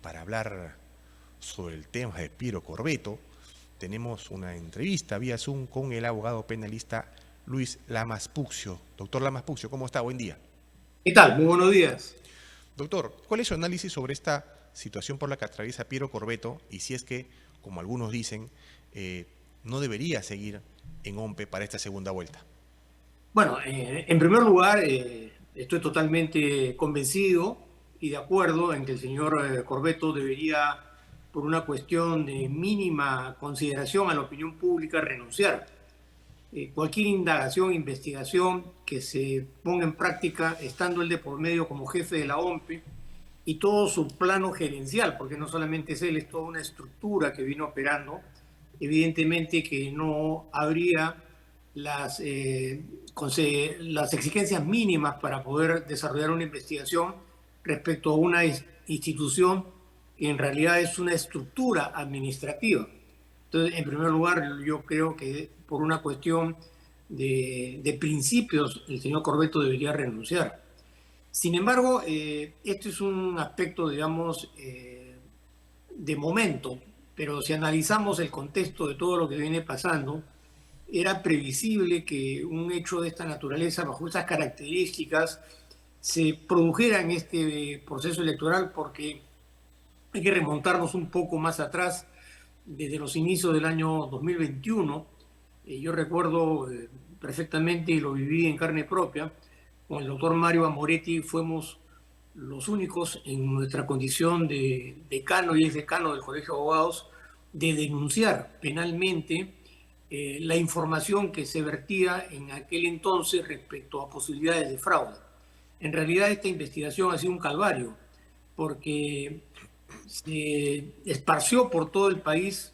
para hablar sobre el tema de Piero Corvetto. Tenemos una entrevista vía Zoom con el abogado penalista Luis Lamas Puccio. Doctor Lamas Puccio, ¿cómo está? Buen día. ¿Qué tal? Muy buenos días. Doctor, ¿cuál es su análisis sobre esta situación por la que atraviesa Piero Corvetto y si es que, como algunos dicen, no debería seguir en OMPE para esta segunda vuelta? Bueno, en primer lugar, estoy totalmente convencido y de acuerdo en que el señor Corvetto debería, por una cuestión de mínima consideración a la opinión pública, renunciar. Cualquier indagación, investigación que se ponga en práctica, estando él de por medio como jefe de la OMPE y todo su plano gerencial, porque no solamente es él, es toda una estructura que vino operando, evidentemente que no habría las exigencias mínimas para poder desarrollar una investigación respecto a una institución que en realidad es una estructura administrativa. Entonces, en primer lugar, yo creo que por una cuestión de principios, el señor Corvetto debería renunciar. Sin embargo, este es un aspecto, digamos, de momento, pero si analizamos el contexto de todo lo que viene pasando, era previsible que un hecho de esta naturaleza, bajo estas características, se produjera en este proceso electoral, porque hay que remontarnos un poco más atrás, desde los inicios del año 2021. Yo recuerdo perfectamente y lo viví en carne propia. Con el doctor Mario Amoretti fuimos los únicos en nuestra condición de decano y ex decano del Colegio de Abogados de denunciar penalmente la información que se vertía en aquel entonces respecto a posibilidades de fraude. En realidad esta investigación ha sido un calvario, porque se esparció por todo el país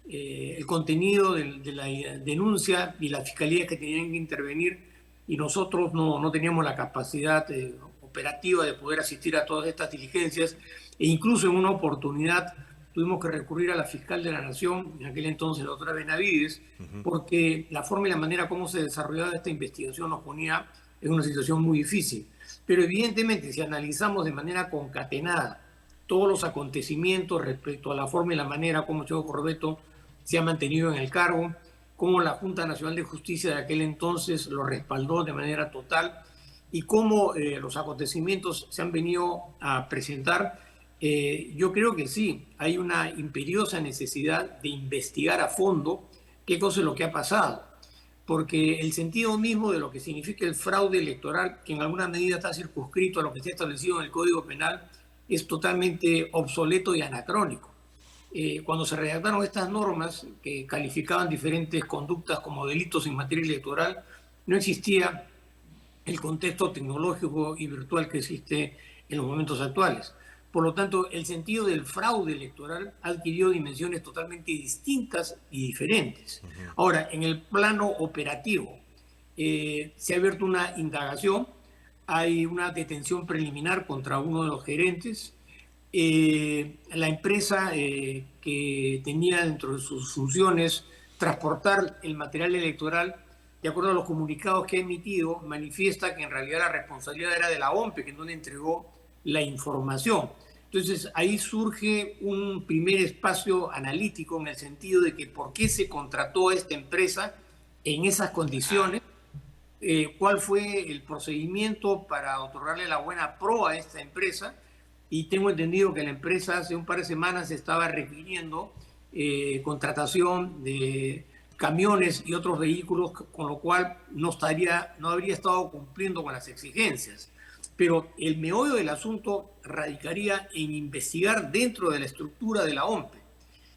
el contenido de la denuncia y las fiscalías que tenían que intervenir, y nosotros no teníamos la capacidad operativa de poder asistir a todas estas diligencias, e incluso en una oportunidad tuvimos que recurrir a la fiscal de la Nación, en aquel entonces la doctora Benavides, porque la forma y la manera como se desarrollaba esta investigación nos ponía en una situación muy difícil. Pero evidentemente, si analizamos de manera concatenada todos los acontecimientos respecto a la forma y la manera como Chico Corvetto se ha mantenido en el cargo, cómo la Junta Nacional de Justicia de aquel entonces lo respaldó de manera total y cómo los acontecimientos se han venido a presentar, yo creo que sí, hay una imperiosa necesidad de investigar a fondo qué cosa es lo que ha pasado, porque el sentido mismo de lo que significa el fraude electoral, que en alguna medida está circunscrito a lo que está establecido en el Código Penal, es totalmente obsoleto y anacrónico. Cuando se redactaron estas normas que calificaban diferentes conductas como delitos en materia electoral, no existía el contexto tecnológico y virtual que existe en los momentos actuales. Por lo tanto, el sentido del fraude electoral ha adquirido dimensiones totalmente distintas y diferentes. Ahora, en el plano operativo, se ha abierto una indagación, hay una detención preliminar contra uno de los gerentes. La empresa que tenía dentro de sus funciones transportar el material electoral, de acuerdo a los comunicados que ha emitido, manifiesta que en realidad la responsabilidad era de la OMPE, que no le entregó la información. Entonces ahí surge un primer espacio analítico en el sentido de que por qué se contrató a esta empresa en esas condiciones, cuál fue el procedimiento para otorgarle la buena pro a esta empresa. Y tengo entendido que la empresa hace un par de semanas estaba requiriendo contratación de camiones y otros vehículos, con lo cual no habría estado cumpliendo con las exigencias. Pero el meollo del asunto radicaría en investigar dentro de la estructura de la OMPE.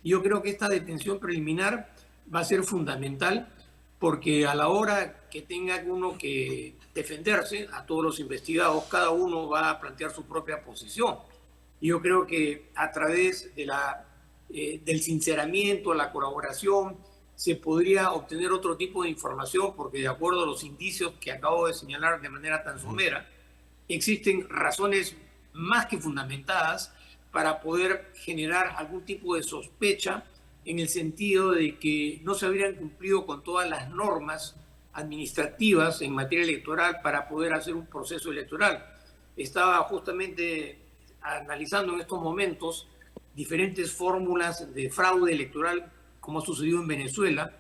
Y yo creo que esta detención preliminar va a ser fundamental, porque a la hora que tenga uno que defenderse, a todos los investigados, cada uno va a plantear su propia posición. Y yo creo que a través del sinceramiento, la colaboración, se podría obtener otro tipo de información, porque de acuerdo a los indicios que acabo de señalar de manera tan somera, existen razones más que fundamentadas para poder generar algún tipo de sospecha, en el sentido de que no se habrían cumplido con todas las normas administrativas en materia electoral para poder hacer un proceso electoral. Estaba justamente analizando en estos momentos diferentes fórmulas de fraude electoral, como ha sucedido en Venezuela,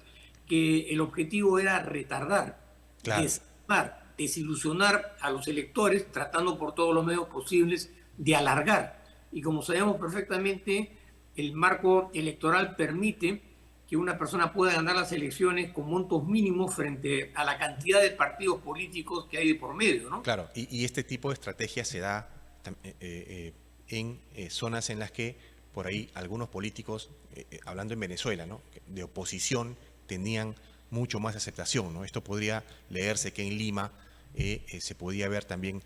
que el objetivo era retardar, Claro, desanimar, desilusionar a los electores, tratando por todos los medios posibles de alargar. Y como sabemos perfectamente, el marco electoral permite que una persona pueda ganar las elecciones con montos mínimos frente a la cantidad de partidos políticos que hay de por medio, ¿no? claro. Y este tipo de estrategia se da en zonas en las que por ahí algunos políticos, hablando en Venezuela, ¿no?, de oposición, tenían mucho más aceptación, ¿no? Esto podría leerse que en Lima se podía haber también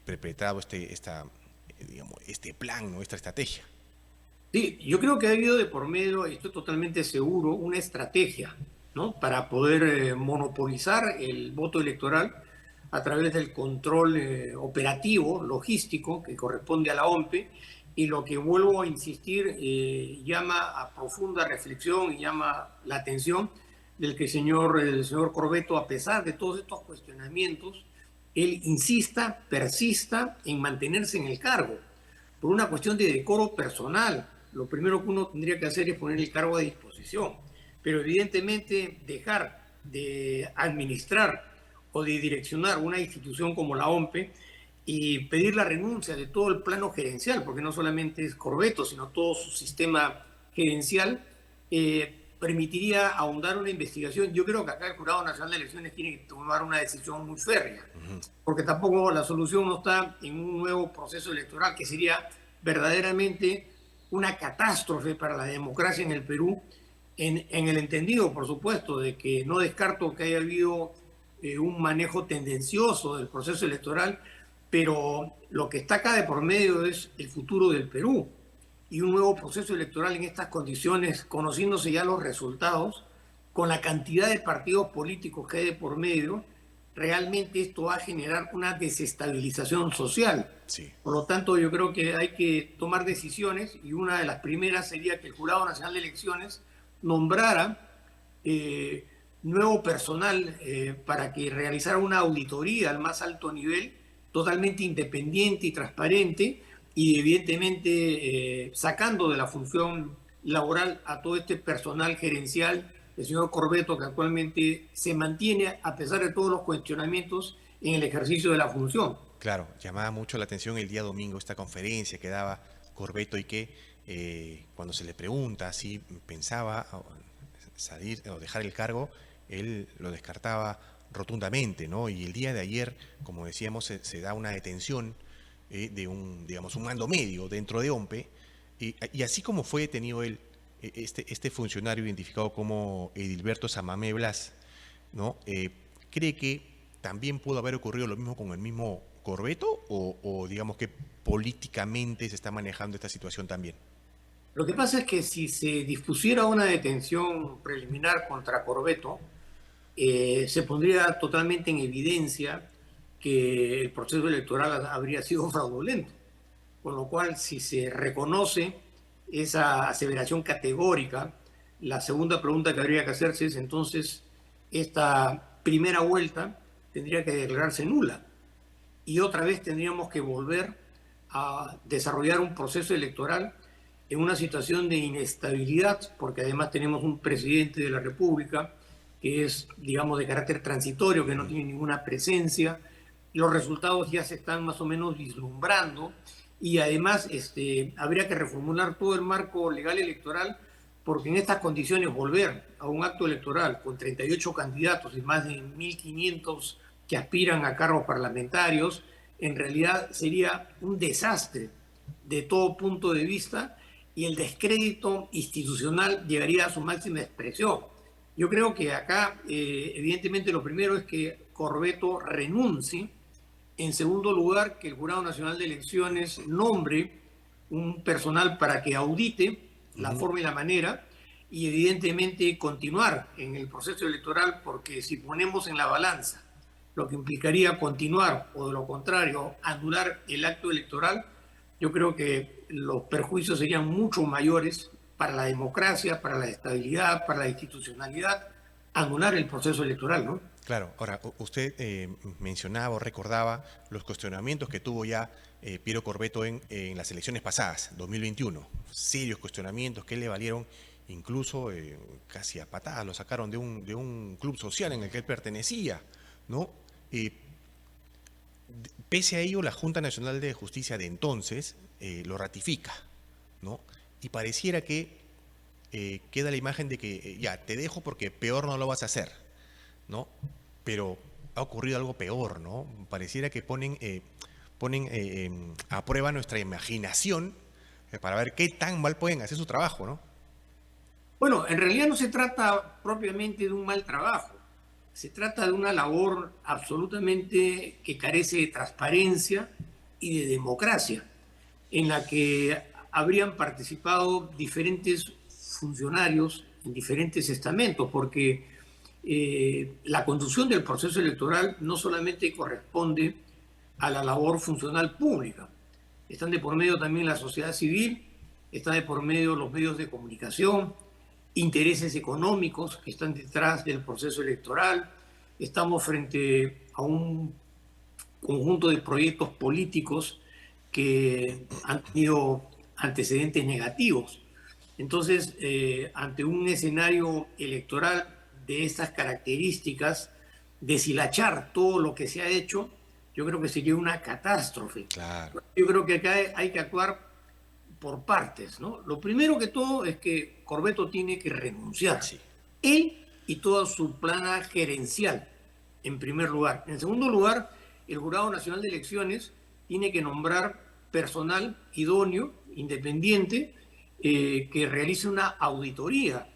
perpetrado digamos, este plan, ¿no?, esta estrategia. Sí, yo creo que ha habido de por medio, y estoy totalmente seguro, una estrategia, ¿no? Para poder monopolizar el voto electoral a través del control operativo, logístico, que corresponde a la OMPE, y lo que vuelvo a insistir llama a profunda reflexión y llama la atención del que el señor Corbeto, a pesar de todos estos cuestionamientos, él insista, persista en mantenerse en el cargo por una cuestión de decoro personal. Lo primero que uno tendría que hacer es poner el cargo a disposición, pero evidentemente dejar de administrar o de direccionar una institución como la OMPE y pedir la renuncia de todo el plano gerencial, porque no solamente es Corbeto, sino todo su sistema gerencial, permitiría ahondar una investigación. Yo creo que acá el Jurado Nacional de Elecciones tiene que tomar una decisión muy férrea, porque tampoco la solución no está en un nuevo proceso electoral que sería verdaderamente una catástrofe para la democracia en el Perú, en el entendido, por supuesto, de que no descarto que haya habido un manejo tendencioso del proceso electoral, pero lo que está acá de por medio es el futuro del Perú y un nuevo proceso electoral en estas condiciones, conociéndose ya los resultados, con la cantidad de partidos políticos que hay de por medio, realmente esto va a generar una desestabilización social. Sí. Por lo tanto, yo creo que hay que tomar decisiones y una de las primeras sería que el Jurado Nacional de Elecciones nombrara nuevo personal para que realizara una auditoría al más alto nivel, totalmente independiente y transparente, y evidentemente sacando de la función laboral a todo este personal gerencial, el señor Corbeto, que actualmente se mantiene a pesar de todos los cuestionamientos en el ejercicio de la función. Claro, llamaba mucho la atención el día domingo esta conferencia que daba Corbeto y que cuando se le pregunta si pensaba salir o dejar el cargo, él lo descartaba rotundamente, ¿no? Y el día de ayer, como decíamos, se da una detención de digamos, un mando medio dentro de OMPE, y así como fue detenido él, este funcionario identificado como Edilberto Samamé Blas, ¿no? ¿Cree que también pudo haber ocurrido lo mismo con el mismo Corbeto o digamos que políticamente se está manejando esta situación también? Lo que pasa es que si se dispusiera una detención preliminar contra Corbeto, se pondría totalmente en evidencia que el proceso electoral habría sido fraudulento. Con lo cual, si se reconoce esa aseveración categórica, la segunda pregunta que habría que hacerse es entonces, esta primera vuelta tendría que declararse nula y otra vez tendríamos que volver a desarrollar un proceso electoral en una situación de inestabilidad, porque además tenemos un presidente de la República que es, digamos, de carácter transitorio, que no tiene ninguna presencia. Los resultados ya se están más o menos vislumbrando y además habría que reformular todo el marco legal electoral, porque en estas condiciones volver a un acto electoral con 38 candidatos y más de 1.500 que aspiran a cargos parlamentarios, en realidad sería un desastre de todo punto de vista y el descrédito institucional llegaría a su máxima expresión. Yo creo que acá, evidentemente, lo primero es que Corbeto renuncie. En segundo lugar, que el Jurado Nacional de Elecciones nombre un personal para que audite la forma y la manera y evidentemente continuar en el proceso electoral, porque si ponemos en la balanza lo que implicaría continuar o de lo contrario anular el acto electoral, yo creo que los perjuicios serían mucho mayores para la democracia, para la estabilidad, para la institucionalidad, anular el proceso electoral, ¿no? Claro, ahora usted mencionaba o recordaba los cuestionamientos que tuvo ya Piero Corbeto en las elecciones pasadas, 2021, serios cuestionamientos que le valieron incluso casi a patadas, lo sacaron de un club social en el que él pertenecía, ¿no? Eh, Pese a ello, la Junta Nacional de Justicia de entonces lo ratifica, ¿no? Y pareciera que queda la imagen de que ya, te dejo porque peor no lo vas a hacer, ¿no? Pero ha ocurrido algo peor, ¿no? Pareciera que ponen a prueba nuestra imaginación para ver qué tan mal pueden hacer su trabajo, ¿no? Bueno, en realidad no se trata propiamente de un mal trabajo, se trata de una labor absolutamente que carece de transparencia y de democracia, en la que habrían participado diferentes funcionarios en diferentes estamentos, porque la conducción del proceso electoral no solamente corresponde a la labor funcional pública, están de por medio también la sociedad civil, están de por medio los medios de comunicación, intereses económicos que están detrás del proceso electoral, estamos frente a un conjunto de proyectos políticos que han tenido antecedentes negativos. Entonces, ante un escenario electoral de estas características, deshilachar todo lo que se ha hecho, yo creo que sería una catástrofe. Claro. Yo creo que acá hay que actuar por partes, ¿no? Lo primero que todo es que Corbeto tiene que renunciar. Sí. Él y toda su plana gerencial, en primer lugar. En segundo lugar, el Jurado Nacional de Elecciones tiene que nombrar personal idóneo, independiente, que realice una auditoría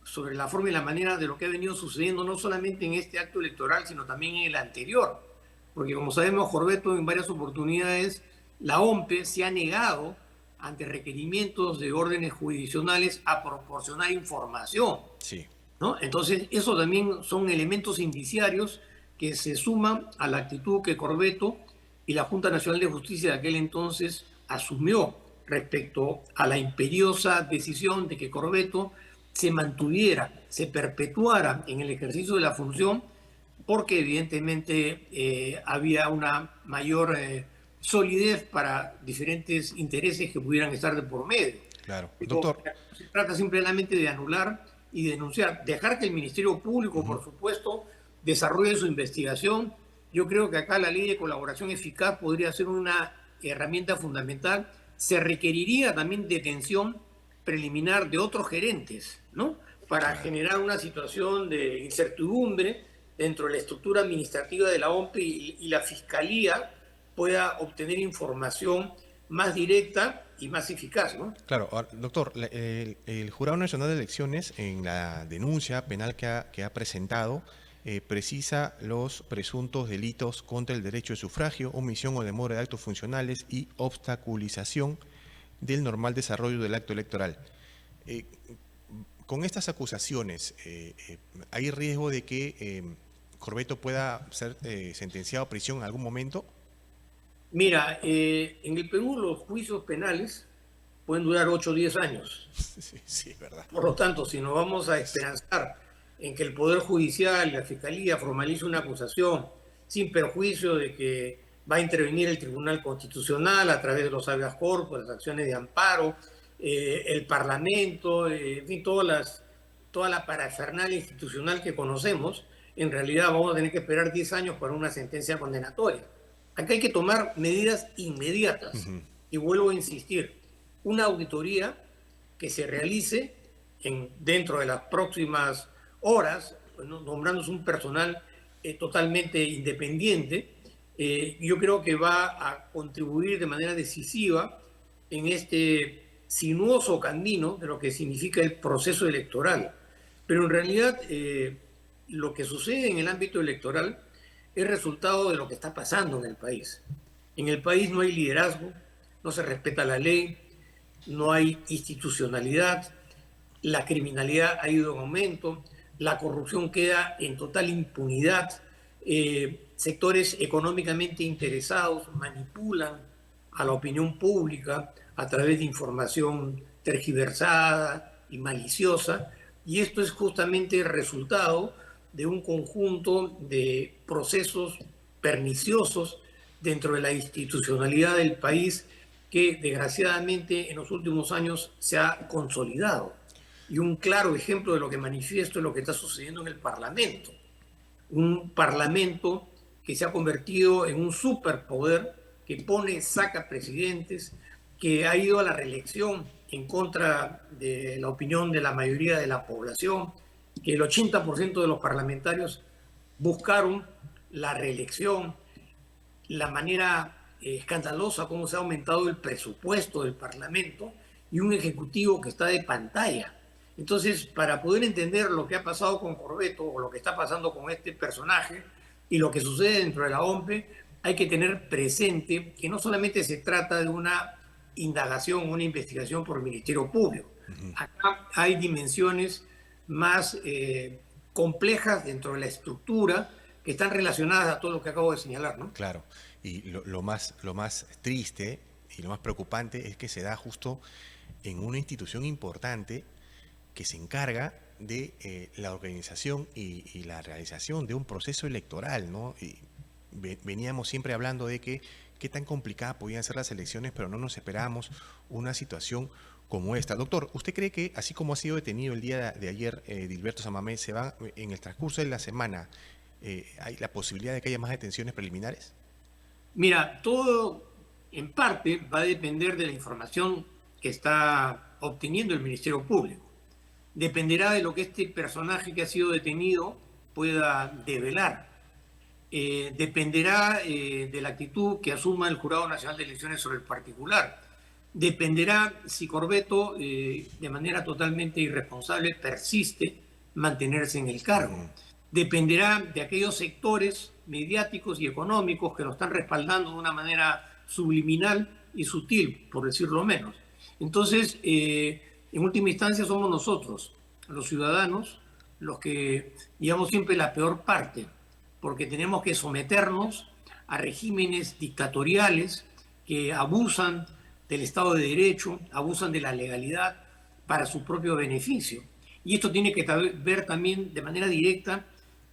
sobre la forma y la manera de lo que ha venido sucediendo, no solamente en este acto electoral, sino también en el anterior. Porque como sabemos, Corbeto en varias oportunidades, la OMPE se ha negado ante requerimientos de órdenes jurisdiccionales a proporcionar información. Sí. ¿No? Entonces, eso también son elementos indiciarios que se suman a la actitud que Corbeto y la Junta Nacional de Justicia de aquel entonces asumió respecto a la imperiosa decisión de que Corbeto se mantuviera, se perpetuara en el ejercicio de la función, porque evidentemente había una mayor solidez para diferentes intereses que pudieran estar de por medio. Claro. Doctor. Se trata simplemente de anular y denunciar, dejar que el Ministerio Público, por supuesto, desarrolle su investigación. Yo creo que acá la ley de colaboración eficaz podría ser una herramienta fundamental. Se requeriría también detención preliminar de otros gerentes, ¿no? Para generar una situación de incertidumbre dentro de la estructura administrativa de la OMPE y la Fiscalía pueda obtener información más directa y más eficaz, ¿no? Claro, doctor, el Jurado Nacional de Elecciones en la denuncia penal que ha presentado precisa los presuntos delitos contra el derecho de sufragio, omisión o demora de actos funcionales y obstaculización del normal desarrollo del acto electoral. Con estas acusaciones, ¿hay riesgo de que Corbeto pueda ser sentenciado a prisión en algún momento? Mira, en el Perú los juicios penales pueden durar 8 o 10 años. Sí, sí, es verdad. Por lo tanto, si nos vamos a esperanzar en que el Poder Judicial y la Fiscalía formalice una acusación sin perjuicio de que va a intervenir el Tribunal Constitucional a través de los habeas corpus, las acciones de amparo, el Parlamento, en fin, toda la parafernalia institucional que conocemos, en realidad vamos a tener que esperar 10 años para una sentencia condenatoria. Acá hay que tomar medidas inmediatas. Y vuelvo a insistir, una auditoría que se realice dentro de las próximas horas, nombrándose un personal totalmente independiente, yo creo que va a contribuir de manera decisiva en este sinuoso camino de lo que significa el proceso electoral. Pero en realidad lo que sucede en el ámbito electoral es resultado de lo que está pasando en el país. En el país no hay liderazgo, no se respeta la ley, no hay institucionalidad, la criminalidad ha ido en aumento, la corrupción queda en total impunidad, sectores económicamente interesados manipulan a la opinión pública a través de información tergiversada y maliciosa, y esto es justamente el resultado de un conjunto de procesos perniciosos dentro de la institucionalidad del país que desgraciadamente en los últimos años se ha consolidado. Y un claro ejemplo de lo que manifiesto es lo que está sucediendo en el Parlamento. Un Parlamento que se ha convertido en un superpoder que pone, saca presidentes, que ha ido a la reelección en contra de la opinión de la mayoría de la población, que el 80% de los parlamentarios buscaron la reelección, la manera escandalosa como se ha aumentado el presupuesto del Parlamento y un ejecutivo que está de pantalla. Entonces, para poder entender lo que ha pasado con Corbeto o lo que está pasando con este personaje y lo que sucede dentro de la OMPE, hay que tener presente que no solamente se trata de una indagación, una investigación por el Ministerio Público. Acá hay dimensiones más complejas dentro de la estructura que están relacionadas a todo lo que acabo de señalar, ¿no? Claro, y lo más triste y lo más preocupante es que se da justo en una institución importante que se encarga de la organización y la realización de un proceso electoral, ¿no? Y veníamos siempre hablando de que qué tan complicadas podían ser las elecciones, pero no nos esperábamos una situación como esta. Doctor, ¿usted cree que, así como ha sido detenido el día de ayer Dilberto San Mamés, se va en el transcurso de la semana, hay la posibilidad de que haya más detenciones preliminares? Mira, todo en parte va a depender de la información que está obteniendo el Ministerio Público. Dependerá de lo que este personaje que ha sido detenido pueda develar. Dependerá de la actitud que asuma el Jurado Nacional de Elecciones sobre el particular. Dependerá si Corbeto, de manera totalmente irresponsable, persiste mantenerse en el cargo. Dependerá de aquellos sectores mediáticos y económicos que lo están respaldando de una manera subliminal y sutil, por decirlo menos. Entonces, en última instancia somos nosotros, los ciudadanos, los que llevamos siempre la peor parte, porque tenemos que someternos a regímenes dictatoriales que abusan del Estado de Derecho, abusan de la legalidad para su propio beneficio. Y esto tiene que ver también de manera directa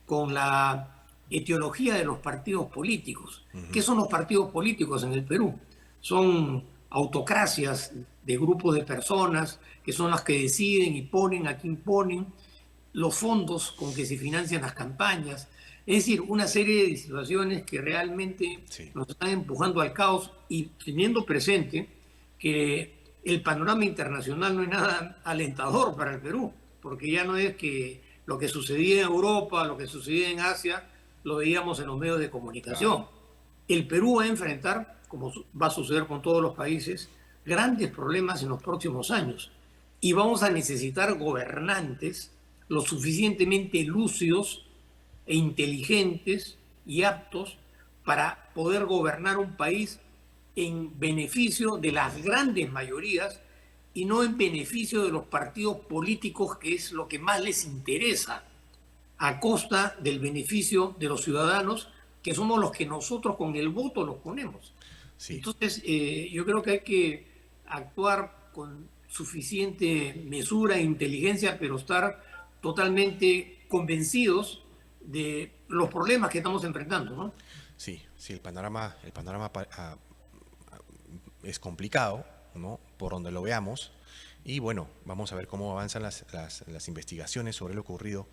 con la etiología de los partidos políticos. ¿Qué son los partidos políticos en el Perú? Son autocracias de grupos de personas que son las que deciden y ponen a quien ponen, los fondos con que se financian las campañas, es decir, una serie de situaciones que realmente nos están empujando al caos y teniendo presente que el panorama internacional no es nada alentador para el Perú, porque ya no es que lo que sucedía en Europa, lo que sucedía en Asia, lo veíamos en los medios de comunicación. Claro. El Perú va a enfrentar, como va a suceder con todos los países, grandes problemas en los próximos años. Y vamos a necesitar gobernantes lo suficientemente lúcidos e inteligentes y aptos para poder gobernar un país en beneficio de las grandes mayorías y no en beneficio de los partidos políticos, que es lo que más les interesa, a costa del beneficio de los ciudadanos, que somos los que nosotros con el voto los ponemos. Sí. Entonces, yo creo que hay que actuar con suficiente mesura e inteligencia, pero estar totalmente convencidos de los problemas que estamos enfrentando, ¿no? Sí, sí, el panorama es complicado, ¿no? Por donde lo veamos. Y bueno, vamos a ver cómo avanzan las investigaciones sobre lo ocurrido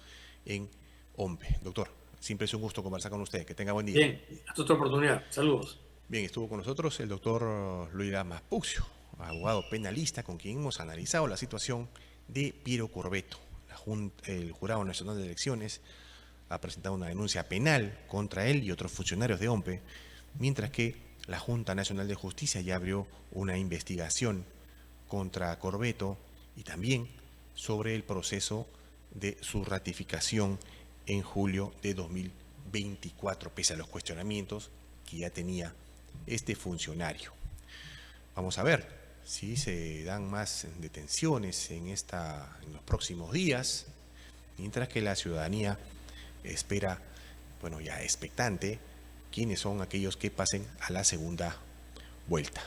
en OMPE. Doctor, siempre es un gusto conversar con usted. Que tenga buen día. Bien, hasta otra oportunidad. Saludos. Bien, estuvo con nosotros el doctor Luis Lamas Puccio, abogado penalista, con quien hemos analizado la situación de Piero Corbeto. El Jurado Nacional de Elecciones ha presentado una denuncia penal contra él y otros funcionarios de OMPE, mientras que la Junta Nacional de Justicia ya abrió una investigación contra Corbeto y también sobre el proceso de su ratificación en julio de 2024, pese a los cuestionamientos que ya tenía este funcionario. Vamos a ver si se dan más detenciones en los próximos días, mientras que la ciudadanía espera, bueno, ya expectante, quiénes son aquellos que pasen a la segunda vuelta.